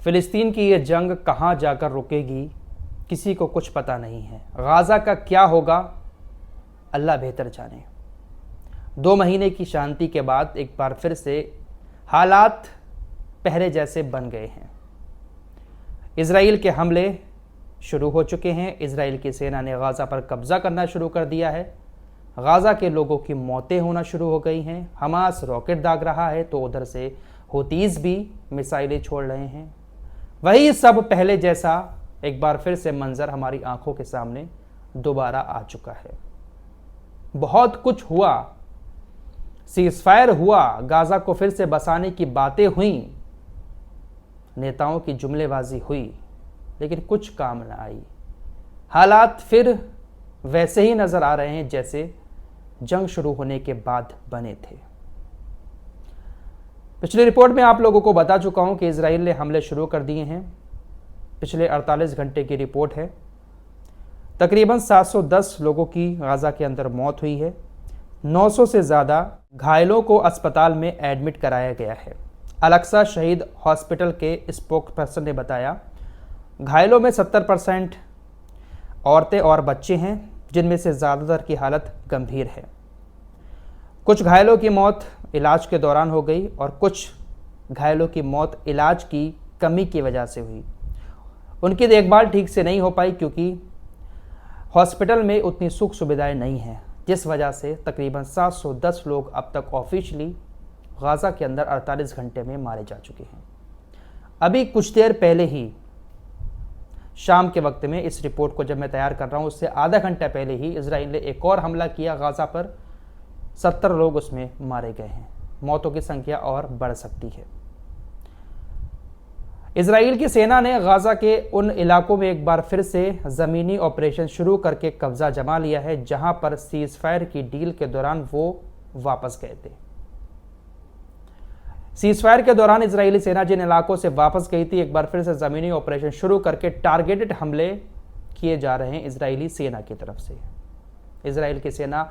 फ़िलिस्तीन की ये जंग कहाँ जाकर रुकेगी, किसी को कुछ पता नहीं है। गाज़ा का क्या होगा, अल्लाह बेहतर जाने। 2 महीने की शांति के बाद एक बार फिर से हालात पहले जैसे बन गए हैं। इजराइल के हमले शुरू हो चुके हैं। इजराइल की सेना ने गाज़ा पर कब्ज़ा करना शुरू कर दिया है। गाज़ा के लोगों की मौतें होना शुरू हो गई हैं। हमास रॉकेट दाग रहा है तो उधर से हुतीज़ भी मिसाइलें छोड़ रहे हैं। वही सब पहले जैसा एक बार फिर से मंजर हमारी आंखों के सामने दोबारा आ चुका है। बहुत कुछ हुआ, सीज़फायर हुआ, गाज़ा को फिर से बसाने की बातें हुई, नेताओं की जुमलेबाजी हुई, लेकिन कुछ काम न आई। हालात फिर वैसे ही नजर आ रहे हैं जैसे जंग शुरू होने के बाद बने थे। पिछली रिपोर्ट में आप लोगों को बता चुका हूं कि इजराइल ने हमले शुरू कर दिए हैं। पिछले 48 घंटे की रिपोर्ट है। तकरीबन 710 लोगों की गाज़ा के अंदर मौत हुई है। 900 से ज़्यादा घायलों को अस्पताल में एडमिट कराया गया है। अल-अक्सा शहीद हॉस्पिटल के स्पोक्स पर्सन ने बताया, घायलों में 70% औरतें और बच्चे हैं, जिनमें से ज़्यादातर की हालत गंभीर है। कुछ घायलों की मौत इलाज के दौरान हो गई और कुछ घायलों की मौत इलाज की कमी की वजह से हुई। उनकी देखभाल ठीक से नहीं हो पाई क्योंकि हॉस्पिटल में उतनी सुख सुविधाएं नहीं हैं, जिस वजह से तकरीबन 710 लोग अब तक ऑफिशियली गाज़ा के अंदर 48 घंटे में मारे जा चुके हैं। अभी कुछ देर पहले ही शाम के वक्त में इस रिपोर्ट को जब मैं तैयार कर रहा हूँ, उससे आधा घंटा पहले ही इजराइल ने एक और हमला किया गाज़ा पर। 70 लोग उसमें मारे गए हैं। मौतों की संख्या और बढ़ सकती है। इजराइल की सेना ने गाज़ा के उन इलाकों में एक बार फिर से ज़मीनी ऑपरेशन शुरू करके कब्जा जमा लिया है जहां पर सीज़फायर की डील के दौरान वो वापस गए थे। सीज़फायर के दौरान इजरायली सेना जिन इलाकों से वापस गई थी, एक बार फिर से ज़मीनी ऑपरेशन शुरू करके टारगेटेड हमले किए जा रहे हैं इजरायली सेना की तरफ से। इजराइल की सेना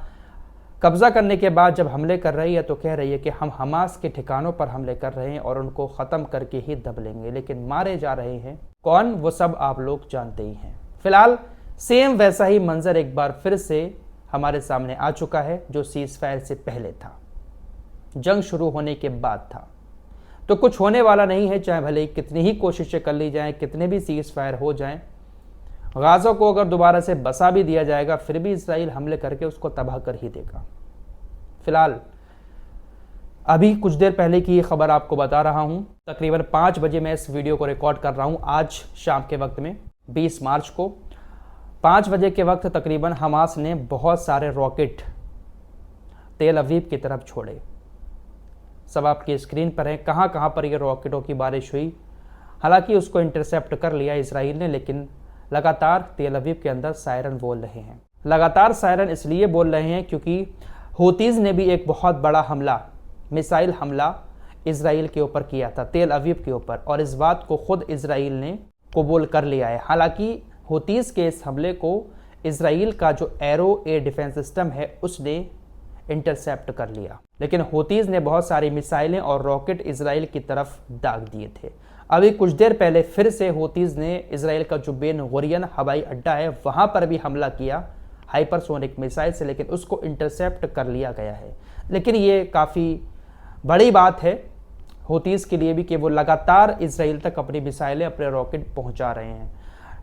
कब्जा करने के बाद जब हमले कर रही है तो कह रही है कि हम हमास के ठिकानों पर हमले कर रहे हैं और उनको ख़त्म करके ही दब लेंगे, लेकिन मारे जा रहे हैं कौन, वो सब आप लोग जानते ही हैं। फिलहाल सेम वैसा ही मंजर एक बार फिर से हमारे सामने आ चुका है जो सीज़फायर से पहले था, जंग शुरू होने के बाद था। तो कुछ होने वाला नहीं है, चाहे भले कितनी ही कोशिशें कर ली जाएं, कितने भी सीज़फायर हो जाएं। गाज़ा को अगर दोबारा से बसा भी दिया जाएगा फिर भी इजराइल हमले करके उसको तबाह कर ही देगा। फिलहाल अभी कुछ देर पहले की ये खबर आपको बता रहा हूं। तकरीबन 5 बजे मैं इस वीडियो को रिकॉर्ड कर रहा हूं, आज शाम के वक्त में 20 मार्च को 5 बजे के वक्त तकरीबन हमास ने बहुत सारे रॉकेट तेल अवीव की तरफ छोड़े। सब आपकी स्क्रीन पर है कहां कहां पर ये रॉकेटों की बारिश हुई। हालांकि उसको इंटरसेप्ट कर लिया इजराइल ने, लेकिन लगातार तेल अवीव के अंदर सायरन बोल रहे हैं। लगातार सायरन इसलिए बोल रहे हैं क्योंकि हुतीज़ ने भी एक बहुत बड़ा हमला, मिसाइल हमला इजराइल के ऊपर किया था, तेल अवीव के ऊपर, और इस बात को खुद इजराइल ने कबूल कर लिया है। हालांकि हुतीज़ के इस हमले को इजराइल का जो एरो एयर डिफेंस सिस्टम है उसने इंटरसेप्ट कर लिया, लेकिन हुतीज़ ने बहुत सारी मिसाइलें और रॉकेट इजराइल की तरफ दाग दिए थे। अभी कुछ देर पहले फिर से हुतीज़ ने इजराइल का जो बेन गुरियन हवाई अड्डा है वहां पर भी हमला किया हाइपरसोनिक मिसाइल से, लेकिन उसको इंटरसेप्ट कर लिया गया है। लेकिन ये काफ़ी बड़ी बात है हुतीज़ के लिए भी कि वो लगातार इजराइल तक अपनी मिसाइलें, अपने रॉकेट पहुंचा रहे हैं।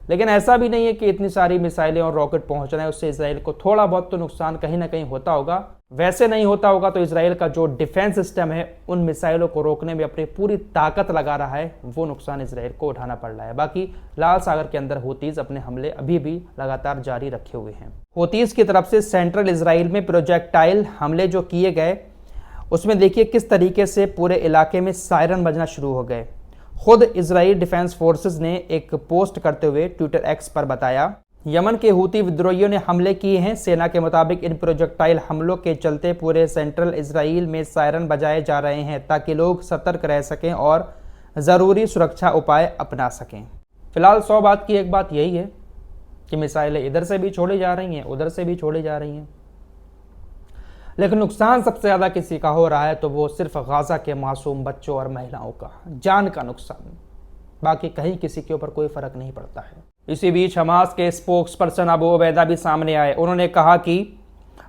लेकिन ऐसा भी नहीं है कि इतनी सारी मिसाइलें और रॉकेट पहुंच रहे हैं उससे इजराइल को थोड़ा बहुत तो नुकसान कहीं ना कहीं होता होगा। वैसे नहीं होता होगा तो इजराइल का जो डिफेंस सिस्टम है उन मिसाइलों को रोकने में अपनी पूरी ताकत लगा रहा है, वो नुकसान इजराइल को उठाना पड़ रहा है। बाकी लाल सागर के अंदर हुतीज़ अपने हमले अभी भी लगातार जारी रखे हुए हैं। हुतीज़ की तरफ से सेंट्रल इजराइल में प्रोजेक्टाइल हमले जो किए गए उसमें देखिए किस तरीके से पूरे इलाके में सायरन बजना शुरू हो गए। खुद इजराइल डिफेंस फोर्सेस ने एक पोस्ट करते हुए ट्विटर एक्स पर बताया, यमन के हूती विद्रोहियों ने हमले किए हैं। सेना के मुताबिक इन प्रोजेक्टाइल हमलों के चलते पूरे सेंट्रल इजराइल में सायरन बजाए जा रहे हैं ताकि लोग सतर्क रह सकें और ज़रूरी सुरक्षा उपाय अपना सकें। फिलहाल 100 बात की एक बात यही है कि मिसाइलें इधर से भी छोड़ी जा रही हैं, उधर से भी छोड़ी जा रही हैं, लेकिन नुकसान सबसे ज़्यादा किसी का हो रहा है तो वो सिर्फ गाज़ा के मासूम बच्चों और महिलाओं का, जान का नुकसान। बाकी कहीं किसी के ऊपर कोई फर्क नहीं पड़ता है। इसी बीच हमास के स्पोक्स पर्सन अबू उबैदा भी सामने आए। उन्होंने कहा कि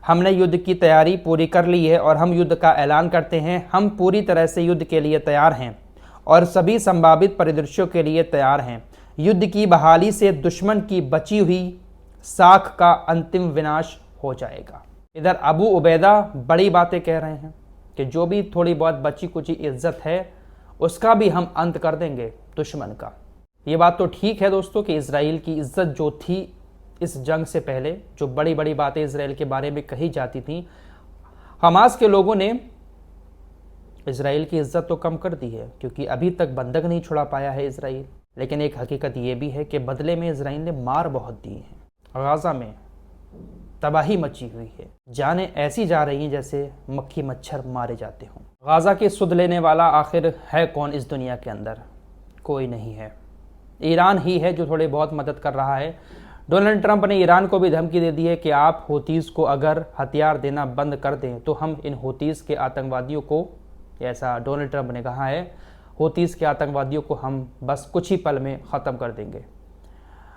हमने युद्ध की तैयारी पूरी कर ली है और हम युद्ध का ऐलान करते हैं। हम पूरी तरह से युद्ध के लिए तैयार हैं और सभी संभावित परिदृश्यों के लिए तैयार हैं। युद्ध की बहाली से दुश्मन की बची हुई साख का अंतिम विनाश हो जाएगा। इधर अबू उबैदा बड़ी बातें कह रहे हैं कि जो भी थोड़ी बहुत बची कुची इज्जत है उसका भी हम अंत कर देंगे दुश्मन का। ये बात तो ठीक है दोस्तों कि इजराइल की इज्जत जो थी इस जंग से पहले, जो बड़ी बड़ी बातें इजराइल के बारे में कही जाती थी, हमास के लोगों ने इजराइल की इज्जत तो कम कर दी है क्योंकि अभी तक बंधक नहीं छुड़ा पाया है इजराइल। लेकिन एक हकीकत ये भी है कि बदले में इजराइल ने मार बहुत दी है। गाजा में तबाही मची हुई है, जानें ऐसी जा रही हैं जैसे मक्खी मच्छर मारे जाते हों। गाजा की सुध लेने वाला आखिर है कौन इस दुनिया के अंदर? कोई नहीं है। ईरान ही है जो थोड़ी बहुत मदद कर रहा है। डोनाल्ड ट्रंप ने ईरान को भी धमकी दे दी है कि आप हूतीज़ को अगर हथियार देना बंद कर दें तो हम इन हूतीज़ के आतंकवादियों को, ऐसा डोनाल्ड ट्रंप ने कहा है, हूतीज़ के आतंकवादियों को हम बस कुछ ही पल में ख़त्म कर देंगे,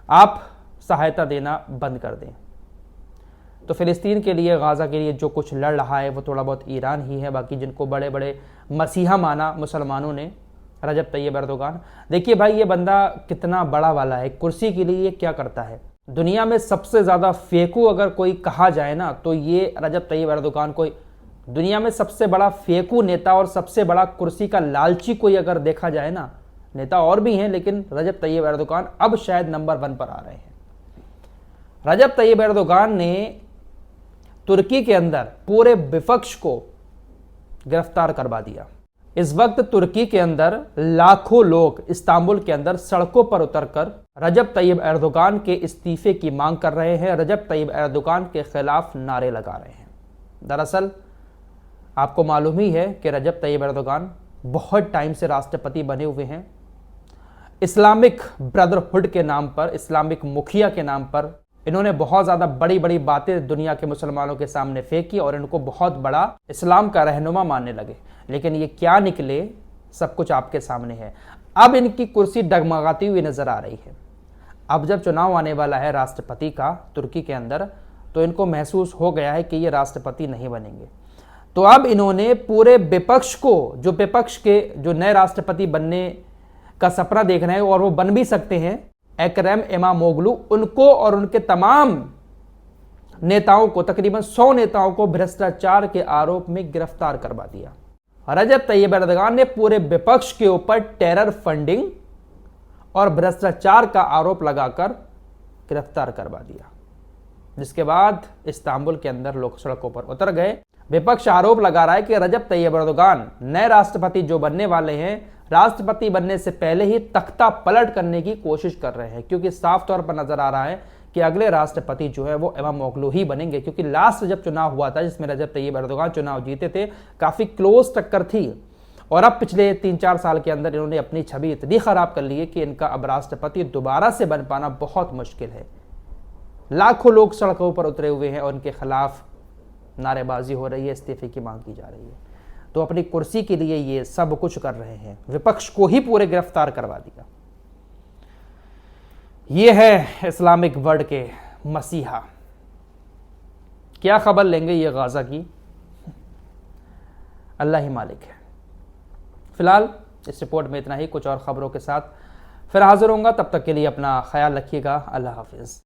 आप सहायता देना बंद कर दें। तो फ़िलिस्तीन के लिए, गाज़ा के लिए जो कुछ लड़ रहा है वो थोड़ा बहुत ईरान ही है। बाकी जिनको बड़े बड़े मसीहा माना मुसलमानों ने, रजब तैयब एर्दोगान, देखिए भाई ये बंदा कितना बड़ा वाला है, कुर्सी के लिए ये क्या करता है। दुनिया में सबसे ज़्यादा फेकू अगर कोई कहा जाए ना तो ये रजब तैयब एर्दोगान को, दुनिया में सबसे बड़ा फेकू नेता और सबसे बड़ा कुर्सी का लालची कोई अगर देखा जाए ना, नेता और भी हैं लेकिन रजब तैयब एर्दोगान अब शायद नंबर 1 पर आ रहे हैं। रजब तैयब एर्दोगान ने तुर्की के अंदर पूरे विपक्ष को गिरफ्तार करवा दिया। इस वक्त तुर्की के अंदर लाखों लोग इस्तांबुल के अंदर सड़कों पर उतरकर रजब तैयब एर्दोगान के इस्तीफे की मांग कर रहे हैं, रजब तैयब एर्दोगान के खिलाफ नारे लगा रहे हैं। दरअसल आपको मालूम ही है कि रजब तैयब एर्दोगान बहुत टाइम से राष्ट्रपति बने हुए हैं। इस्लामिक ब्रदरहुड के नाम पर, इस्लामिक मुखिया के नाम पर इन्होंने बहुत ज़्यादा बड़ी बड़ी बातें दुनिया के मुसलमानों के सामने फेंकी और इनको बहुत बड़ा इस्लाम का रहनुमा मानने लगे। लेकिन ये क्या निकले, सब कुछ आपके सामने है। अब इनकी कुर्सी डगमगाती हुई नजर आ रही है। अब जब चुनाव आने वाला है राष्ट्रपति का तुर्की के अंदर, तो इनको महसूस हो गया है कि ये राष्ट्रपति नहीं बनेंगे। तो अब इन्होंने पूरे विपक्ष को, जो विपक्ष के जो नए राष्ट्रपति बनने का सपना देख रहे हैं और वो बन भी सकते हैं, एकरम इमामोगलू, उनको और उनके तमाम नेताओं को, तकरीबन 100 नेताओं को भ्रष्टाचार के आरोप में गिरफ्तार करवा दिया। रजब तैयब एर्दोगान ने पूरे विपक्ष के ऊपर टेरर फंडिंग और भ्रष्टाचार का आरोप लगाकर गिरफ्तार करवा दिया, जिसके बाद इस्तांबुल के अंदर लोग सड़कों पर उतर गए। विपक्ष आरोप लगा रहा है कि रजब तैयब एर्दोगान नए राष्ट्रपति जो बनने वाले हैं, राष्ट्रपति बनने से पहले ही तख्ता पलट करने की कोशिश कर रहे हैं, क्योंकि साफ तौर पर नजर आ रहा है कि अगले राष्ट्रपति जो है वो इमामोगलू ही बनेंगे। क्योंकि लास्ट जब चुनाव हुआ था जिसमें रजब तैयब एर्दोगान चुनाव जीते थे, काफी क्लोज टक्कर थी और अब पिछले 3-4 साल के अंदर इन्होंने अपनी छवि इतनी खराब कर ली है कि इनका अब राष्ट्रपति दोबारा से बन पाना बहुत मुश्किल है। लाखों लोग सड़कों पर उतरे हुए हैं और उनके खिलाफ नारेबाजी हो रही है, इस्तीफे की मांग की जा रही है। तो अपनी कुर्सी के लिए ये सब कुछ कर रहे हैं, विपक्ष को ही पूरे गिरफ्तार करवा दिया। ये है इस्लामिक वर्ल्ड के मसीहा। क्या खबर लेंगे ये गाजा की, अल्लाह ही मालिक है। फिलहाल इस रिपोर्ट में इतना ही, कुछ और खबरों के साथ फिर हाजिर होऊंगा। तब तक के लिए अपना ख्याल रखिएगा। अल्लाह हाफिज।